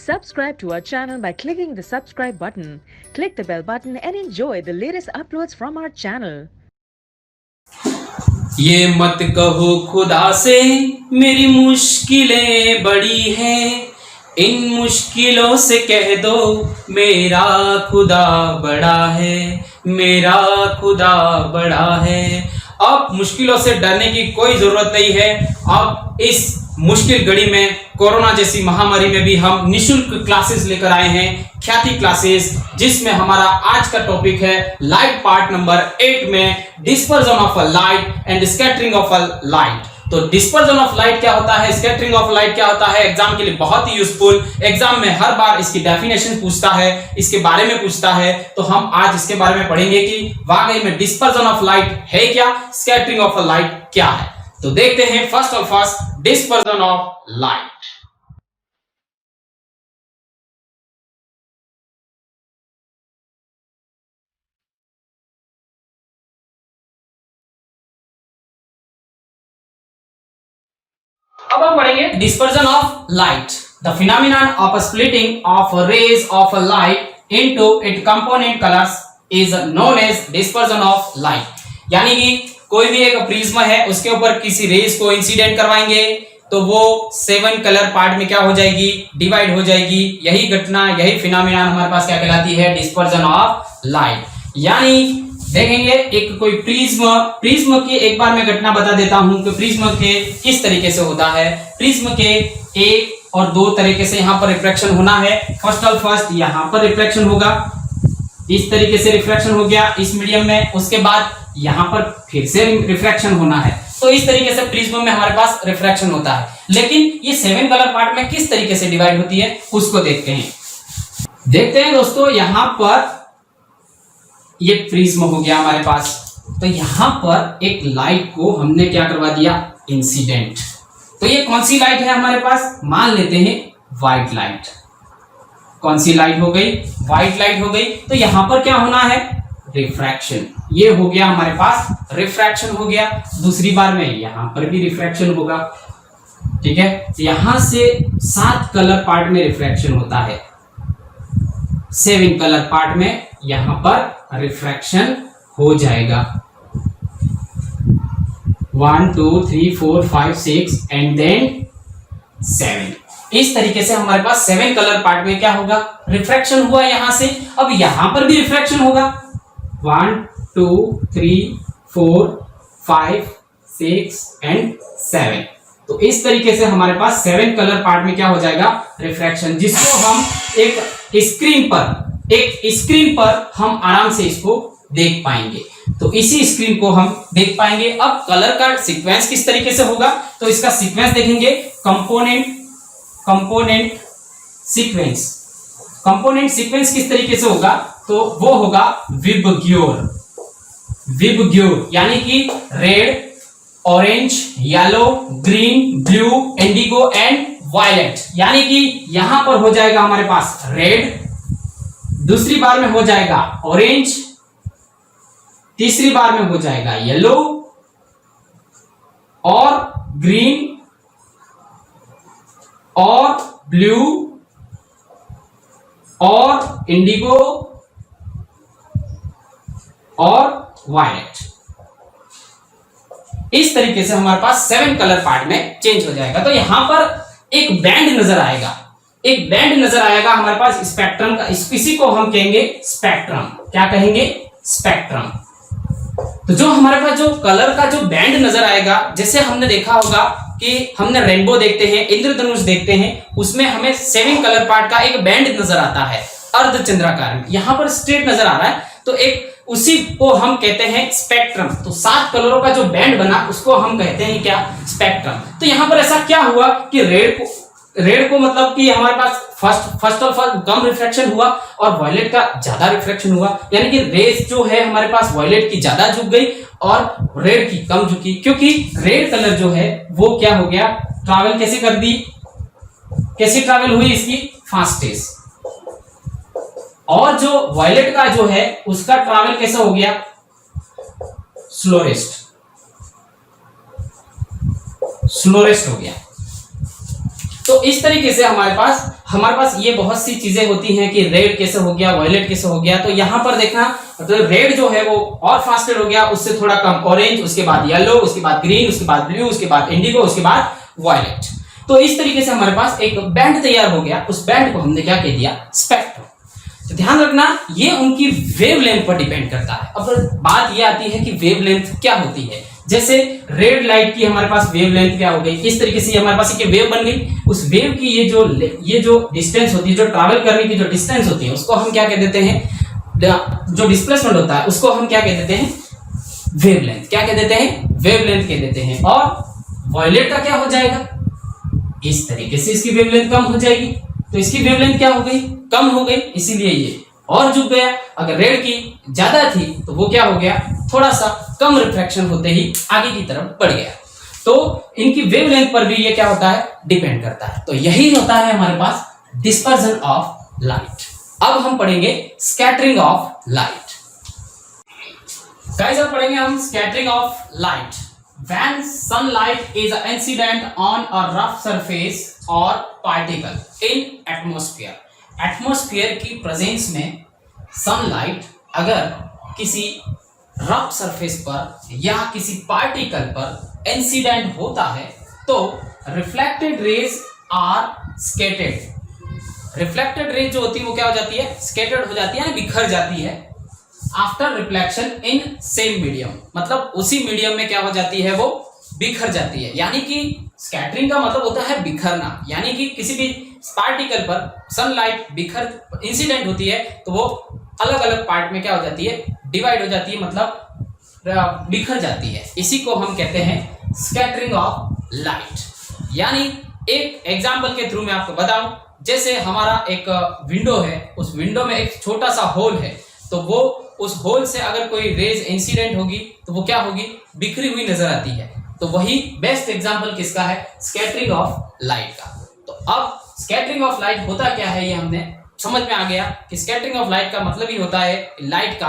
Subscribe to our channel by clicking the subscribe button. Click the bell button and enjoy the latest uploads from our channel. ये मत कहो खुदा से मेरी मुश्किलें बड़ी हैं, इन मुश्किलों से कह दो मेरा खुदा बड़ा है, मेरा खुदा बड़ा है। अब मुश्किलों से डरने की कोई जरूरत नहीं है। अब इस मुश्किल घड़ी में कोरोना जैसी महामारी में भी हम निशुल्क क्लासेस लेकर आए हैं, ख्याति क्लासेस, जिसमें हमारा आज का टॉपिक है लाइट पार्ट नंबर 8 में dispersion of a light and scattering of a light. तो डिस्पर्जन ऑफ लाइट क्या होता है, स्कैटरिंग ऑफ लाइट क्या होता है, एग्जाम के लिए बहुत ही यूजफुल। एग्जाम में हर बार इसकी डेफिनेशन पूछता है, इसके बारे में पूछता है। तो हम आज इसके बारे में पढ़ेंगे कि वाकई में डिस्पर्जन ऑफ लाइट है क्या, स्कैटरिंग ऑफ अ लाइट क्या है। तो देखते हैं first of first dispersion of light. अब हम पढ़ेंगे dispersion of light, the phenomenon of splitting of rays of light into it component colours is known as dispersion of light. यानी कि कोई भी एक प्रिज्म है, उसके ऊपर किसी रेज को इंसिडेंट करवाएंगे तो वो 7 कलर पार्ट में क्या हो जाएगी, डिवाइड हो जाएगी। यही घटना, यही फिनोमेनन हमारे पास क्या कहलाती है, डिस्पर्जन ऑफ लाइट। यानी देखेंगे एक कोई प्रिज्म की एक बार मैं घटना बता देता हूं कि प्रिज्म के किस तरीके से होता है। प्रिज्म के एक और दो तरीके से यहां पर रिफ्रैक्शन होना है। फर्स्ट यहां पर रिफ्रैक्शन होगा, इस तरीके से रिफ्रैक्शन हो गया इस मीडियम में, उसके बाद यहां पर फिर से रिफ्रैक्शन होना है। तो इस तरीके से प्रिज्म में हमारे पास रिफ्रैक्शन होता है। लेकिन ये 7 कलर पार्ट में किस तरीके से डिवाइड होती है उसको देखते हैं दोस्तों। यहां पर ये प्रिज्म हो गया हमारे पास, तो यहां पर एक लाइट को हमने क्या करवा दिया, इंसिडेंट। तो ये कौन सी लाइट है हमारे पास, मान लेते हैं व्हाइट लाइट। कौन सी लाइट हो गई, व्हाइट लाइट हो गई। तो यहां पर क्या होना है, रिफ्रैक्शन। ये हो गया हमारे पास, रिफ्रैक्शन हो गया। दूसरी बार में यहां पर भी रिफ्रैक्शन होगा, ठीक है। यहां से 7 कलर पार्ट में रिफ्रैक्शन होता है, 7 कलर पार्ट में यहां पर रिफ्रैक्शन हो जाएगा। 1 2 3 4 5 6 एंड देन 7। इस तरीके से हमारे पास 7 कलर पार्ट में क्या होगा, रिफ्रैक्शन हुआ यहां से। अब यहां पर भी रिफ्रैक्शन होगा, 1 2 3 4 5 6 एंड 7। तो इस तरीके से हमारे पास 7 कलर पार्ट में क्या हो जाएगा, रिफ्रैक्शन, जिसको हम एक स्क्रीन पर हम आराम से इसको देख पाएंगे। तो इसी स्क्रीन को हम देख पाएंगे। अब कलर का सीक्वेंस किस तरीके से होगा, तो इसका सीक्वेंस देखेंगे, कंपोनेंट सीक्वेंस किस तरीके से होगा, तो वो होगा विबग्योर, यानी कि red, orange, yellow, green, blue, indigo and violet. यानी कि यहां पर हो जाएगा हमारे पास रेड, दूसरी बार में हो जाएगा ऑरेंज, तीसरी बार में हो जाएगा येलो और ग्रीन और ब्लू और इंडिगो और वायलेट। इस तरीके से हमारे पास 7 कलर पार्ट में चेंज हो जाएगा। तो यहां पर एक बैंड नजर आएगा, हमारे पास स्पेक्ट्रम का। इसी को हम कहेंगे स्पेक्ट्रम। क्या कहेंगे, स्पेक्ट्रम। तो जो हमारे पास जो कलर का जो बैंड नजर आएगा, जैसे हमने देखा होगा कि हमने रेनबो देखते हैं, इंद्रधनुष देखते हैं, उसमें हमें 7 कलर पार्ट का एक बैंड नजर आता है अर्धचंद्राकार में। यहां पर स्ट्रेट नजर आ रहा है, तो एक उसी को हम कहते हैं स्पेक्ट्रम। तो 7 कलरों का जो बैंड बना उसको हम कहते हैं क्या, स्पेक्ट्रम। तो यहां पर ऐसा क्या हुआ कि रेड को मतलब कि हमारे पास फर्स्ट ऑफ ऑल कम रिफ्रैक्शन हुआ और वायलेट का ज्यादा रिफ्रैक्शन हुआ। यानी कि रेज जो है हमारे पास वायलेट की ज्यादा झुक गई और रेड की कम झुकी, क्योंकि रेड कलर जो है वो क्या हो गया, ट्रैवल कैसे ट्रैवल हुई इसकी, फास्टेस्ट। और जो वायलेट का जो है उसका ट्रैवल कैसा हो गया, स्लोरेस्ट हो गया। तो इस तरीके से हमारे पास ये बहुत सी चीजें होती हैं कि रेड कैसे हो गया, वायलेट कैसे हो गया। तो यहाँ पर देखना, तो रेड जो है वो और फास्टर हो गया, उससे थोड़ा कम ऑरेंज, उसके बाद येलो, उसके बाद ग्रीन, उसके बाद ब्लू, उसके बाद इंडिगो, उसके बाद वायलेट। तो इस तरीके से हमारे पास एक बैंड तैयार हो गया। उस बैंड को हमने क्या कह दिया, स्पेक्ट्रम। तो ध्यान रखना, ये उनकी वेवलेंथ पर डिपेंड करता है। अब बात ये आती है कि वेवलेंथ क्या होती है। जैसे रेड लाइट की हमारे पास वेवलेंथ क्या हो गई, इस तरीके से हमारे पास एक वेव बन गई। उस वेव की ये जो डिस्टेंस होती है, जो ट्रैवल करने की जो डिस्टेंस होती है, उसको हम क्या कह देते हैं, जो डिस्प्लेसमेंट होता है उसको हम क्या कह देते हैं, वेवलेंथ। क्या कह देते हैं, वेवलेंथ कह देते हैं। और वायलेट का क्या हो जाएगा, इस तरीके से इसकी वेवलेंथ कम हो जाएगी। तो इसकी वेवलेंथ क्या हो गई, कम हो गई, इसीलिए ये और झुक गया। अगर रेड की ज्यादा थी तो वो क्या हो गया, थोड़ा सा कम रिफ्रैक्शन होते ही आगे की तरफ बढ़ गया। तो इनकी वेवलेंथ पर भी ये क्या होता है, डिपेंड करता है। तो यही होता है हमारे पास डिस्पर्जन ऑफ लाइट। अब हम पढ़ेंगे स्कैटरिंग ऑफ लाइट। गाइस अब पढ़ेंगे हम scattering of light. When sunlight is incident on a rough surface or particle in atmosphere, atmosphere की प्रेजेंस में सनलाइट अगर किसी रफ सरफेस पर या किसी पार्टिकल पर इंसिडेंट होता है तो reflected rays are scattered. Reflected rays जो होती है वो क्या हो जाती है, स्कैटर्ड हो जाती है, बिखर जाती है। After reflection in same medium, मतलब उसी मीडियम में क्या हो जाती है, वो बिखर जाती है। यानी कि स्कैटरिंग का मतलब होता है बिखरना, यानी कि किसी भी पार्टिकल पर सनलाइट इंसिडेंट होती है तो वो अलग अलग पार्ट में क्या हो जाती है, डिवाइड हो जाती है, मतलब बिखर जाती है। इसी को हम कहते हैं स्कैटरिंग ऑफ लाइट। यानी एक एग्जाम्पल के थ्रू मैं आपको बताऊं, जैसे हमारा एक विंडो है, उस विंडो में एक छोटा सा होल है, तो वो उस होल से अगर कोई रेज इंसिडेंट होगी तो वो क्या होगी, बिखरी हुई नजर आती है। तो वही बेस्ट एग्जांपल किसका है, स्कैटरिंग ऑफ लाइट का। तो अब स्कैटरिंग ऑफ लाइट होता क्या है, ये हमने समझ में आ गया कि स्कैटरिंग ऑफ लाइट का मतलब ही होता है लाइट का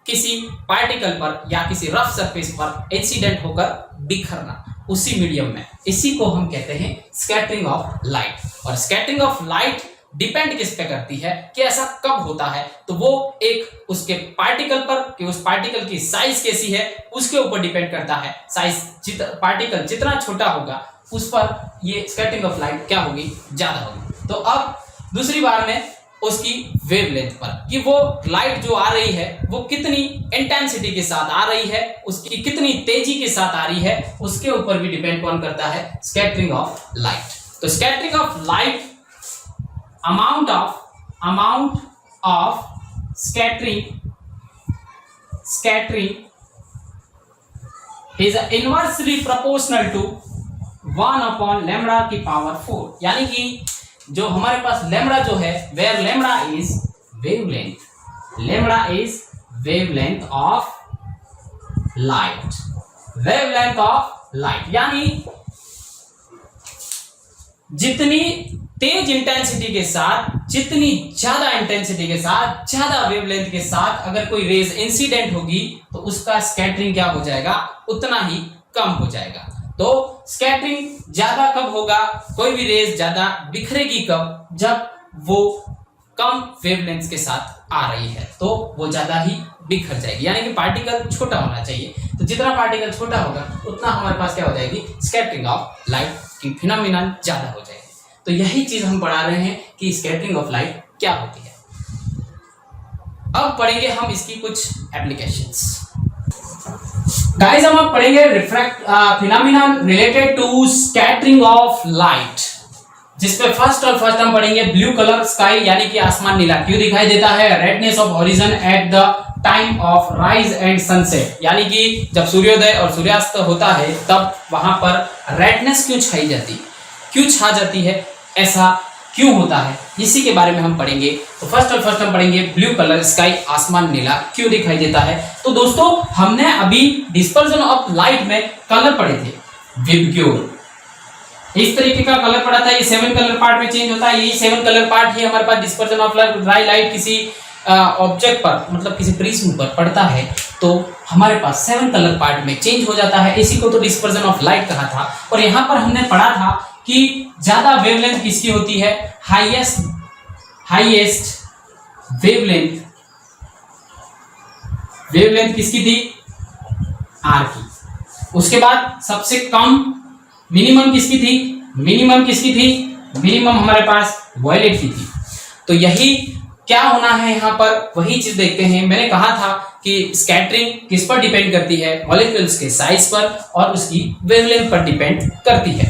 किसी पार्टिकल पर या किसी रफ सरफेस पर इंसिडेंट होकर बिखरना उसी मीडियम में। इसी को हम कहते हैं स्कैटरिंग ऑफ लाइट। और स्कैटरिंग ऑफ लाइट डिपेंड किस पे करती है कि ऐसा कब होता है, तो वो एक उसके पार्टिकल पर कि उस पार्टिकल की साइज कैसी है उसके ऊपर डिपेंड करता है। साइज पार्टिकल जितना छोटा होगा उस पर ये स्कैटरिंग ऑफ लाइट क्या होगी, ज्यादा होगी। तो अब दूसरी बार में उसकी वेवलेंथ पर कि वो लाइट जो आ रही है वो कितनी इंटेंसिटी के साथ आ रही है, उसकी कितनी तेजी के साथ आ रही है, उसके ऊपर भी डिपेंड कौन करता है, स्कैटरिंग ऑफ लाइट। तो scattering of light amount of scattering is inversely proportional to 1 upon lambda की पावर 4। यानी कि जो हमारे पास लैम्बडा जो है, where lambda is wavelength of light, यानी जितनी तेज इंटेंसिटी के साथ, जितनी ज्यादा इंटेंसिटी के साथ, ज्यादा वेवलेंथ के साथ अगर कोई रेज इंसिडेंट होगी तो उसका स्कैटरिंग क्या हो जाएगा, उतना ही कम हो जाएगा। तो स्कैटरिंग ज्यादा कब होगा, कोई भी रेज ज्यादा बिखरेगी कब, जब वो कम वेवलेंथ के साथ आ रही है तो वो ज्यादा ही बिखर जाएगी। यानी कि पार्टिकल छोटा होना चाहिए, तो जितना पार्टिकल छोटा होगा उतना हमारे पास क्या हो जाएगी, स्कैटरिंग ऑफ लाइट की फिनोमिनन ज्यादा हो जाएगी। तो यही चीज हम पढ़ा रहे हैं कि स्कैटरिंग ऑफ लाइट क्या होती है। अब पढ़ेंगे हम इसकी कुछ एप्लीकेशंस। गाइस हम पढ़ेंगे phenomenon related to scattering of light, जिसपे फर्स्ट हम पढ़ेंगे ब्लू कलर स्काई, यानी कि आसमान नीला क्यों दिखाई देता है, redness of horizon at the time of rise and sunset, यानी कि जब सूर्योदय और सूर्यास्त होता है तब वहां पर रेडनेस क्यों छाई जाती, क्यों छा जाती है, ऐसा क्यों होता है, इसी के बारे में हम पढ़ेंगे। तो फर्स्ट हम पढ़ेंगे ब्लू कलर स्काई, आसमान नीला क्यों दिखाई देता है। तो दोस्तों हमने अभी डिस्पर्जन ऑफ लाइट में कलर पढ़े थे, विबग्योर इस तरीके का कलर पड़ा था, ये 7 कलर पार्ट में चेंज होता है। यही 7 कलर पार्ट ही हमारे पास डिस्पर्जन ऑफ लाइट किसी ऑब्जेक्ट पर, मतलब किसी प्रिज्म पर पड़ता है तो हमारे पास 7 कलर पार्ट में चेंज हो जाता है। इसी को तो डिस्पर्जन ऑफ लाइट कहा था। और यहाँ पर हमने पढ़ा था कि ज्यादा वेवलेंथ किसकी होती है, हाईएस्ट वेवलेंथ किसकी थी, आर की। उसके बाद सबसे कम मिनिमम किसकी थी, मिनिमम हमारे पास वॉयलेट की थी। तो यही क्या होना है यहाँ पर, वही चीज देखते हैं। मैंने कहा था कि स्कैटरिंग किस पर डिपेंड करती है, मॉलिक्यूल्स के साइज पर और उसकी वेवलेंथ पर डिपेंड करती है।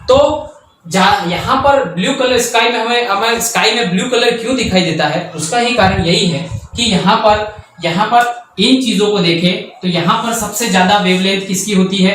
तो यहाँ पर ब्लू कलर स्काई में हमें स्काई में ब्लू कलर क्यों दिखाई देता है, उसका ही कारण यही है कि यहाँ पर इन चीजों को देखें तो यहाँ पर सबसे ज्यादा वेवलेंथ किसकी होती है,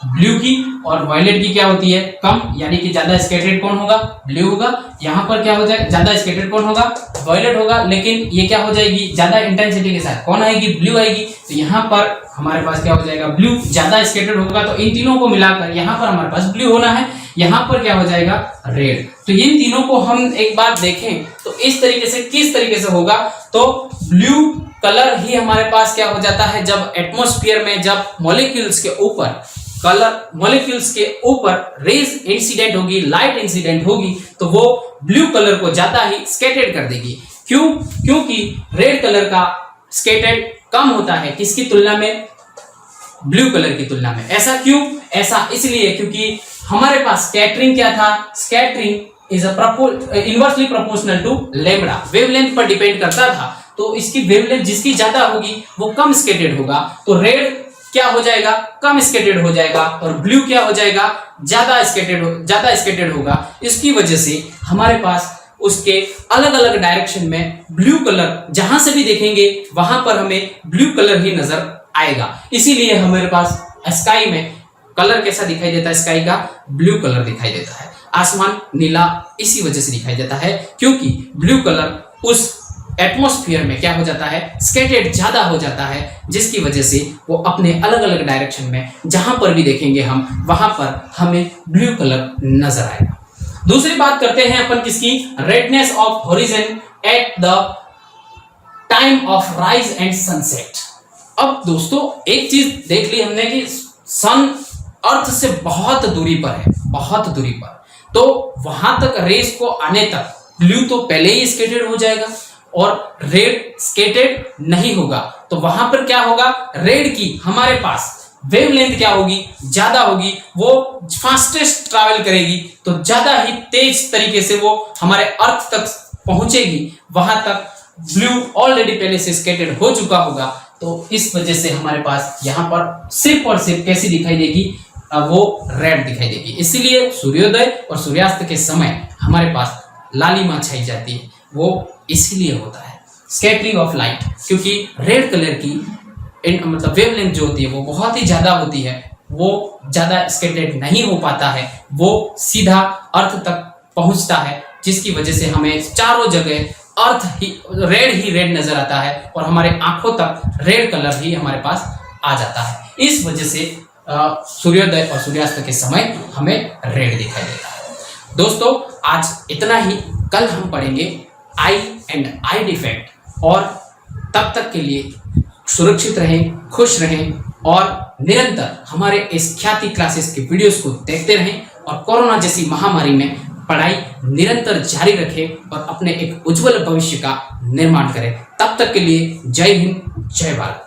ब्लू की, और वायलेट की क्या होती है, कम, यानी कि ज्यादा स्कैटर्ड कौन होगा, ब्लू होगा। यहाँ पर क्या हो जाए, ज्यादा स्कैटर्ड कौन होगा, वायलेट होगा, लेकिन ये क्या हो जाएगी, ज्यादा इंटेंसिटी के साथ कौन आएगी, ब्लू आएगी। तो यहाँ पर हमारे पास क्या हो जाएगा, ब्लू ज्यादा स्कैटर्ड होगा, तो इन तीनों को मिलाकर यहाँ पर हमारे पास ब्लू होना है, यहाँ पर क्या हो जाएगा, रेड। तो इन तीनों को हम एक बार देखें तो इस तरीके से, किस तरीके से होगा, तो ब्लू कलर ही हमारे पास क्या हो जाता है, जब एटमॉस्फेयर में जब मॉलिक्यूल्स के ऊपर रेज इंसिडेंट होगी, लाइट इंसिडेंट होगी, तो वो ब्लू कलर को ज्यादा ही स्कैटर्ड कर देगी। क्योंकि रेड कलर का स्कैटर्ड कम होता है किसकी तुलना में, ब्लू कलर की तुलना में। ऐसा क्यों, ऐसा इसलिए क्योंकि हमारे पास स्कैटरिंग क्या था, scattering is inversely proportional to lambda, wavelength पर डिपेंड करता था। तो इसकी वेवलेंथ जिसकी ज्यादा होगी वो कम स्कैटर्ड होगा, तो रेड क्या हो जाएगा, कम स्कैटर्ड हो जाएगा, और ब्लू क्या हो जाएगा, ज्यादा स्कैटर्ड होगा। इसकी वजह से हमारे पास उसके अलग अलग डायरेक्शन में ब्लू कलर जहां से भी देखेंगे वहां पर हमें ब्लू कलर ही नजर आएगा। इसीलिए हमारे पास स्काई में कलर कैसा दिखाई देता है, स्काई का ब्लू कलर दिखाई देता है, आसमान नीला इसी वजह से दिखाई देता है, क्योंकि ब्लू कलर उस एटमॉस्फेयर में क्या हो जाता है, स्कैटर्ड ज्यादा हो जाता है, जिसकी वजह से वो अपने अलग अलग डायरेक्शन में जहां पर भी देखेंगे हम वहां पर हमें ब्लू कलर नजर आएगा। दूसरी बात करते हैं अपन किसकी, redness of horizon at the time of rise and sunset. अब दोस्तों एक चीज देख ली हमने कि सन अर्थ से बहुत दूरी पर है, बहुत दूरी पर, तो वहां तक रेस को आने तक ब्लू तो पहले ही स्कैटर्ड हो जाएगा और रेड स्कैटर्ड नहीं होगा। तो वहां पर क्या होगा, रेड की हमारे पास वेवलेंथ क्या होगी, ज्यादा होगी, वो फास्टेस्ट ट्रैवल करेगी, तो ज्यादा ही तेज तरीके से वो हमारे अर्थ तक पहुंचेगी। वहां तक ब्लू ऑलरेडी पहले से स्कैटर्ड हो चुका होगा, तो इस वजह से हमारे पास यहाँ पर सिर्फ और सिर्फ कैसी दिखाई देगी, वो रेड दिखाई देगी। इसीलिए सूर्योदय और सूर्यास्त के समय हमारे पास लालिमा छाई जाती है, वो इसीलिए होता है स्कैटरिंग ऑफ लाइट, क्योंकि रेड कलर की मतलब वेवलेंथ जो होती है वो बहुत ही ज्यादा होती है, वो ज्यादा स्कैटर्ड नहीं हो पाता है, वो सीधा अर्थ तक पहुंचता है, जिसकी वजह से हमें चारों जगह अर्थ ही रेड नजर आता है और हमारे आंखों तक रेड कलर ही हमारे पास आ जाता है। इस वजह से सूर्योदय और सूर्यास्त के समय हमें रेड दिखाई देता है। दोस्तों आज इतना ही, कल हम पढ़ेंगे आई एंड आई डिफेक्ट, और तब तक के लिए सुरक्षित रहें, खुश रहें और निरंतर हमारे इस ख्याति क्लासेस के वीडियोस को देखते रहें और कोरोना जैसी महामारी में पढ़ाई निरंतर जारी रखें और अपने एक उज्जवल भविष्य का निर्माण करें। तब तक के लिए जय हिंद, जय भारत।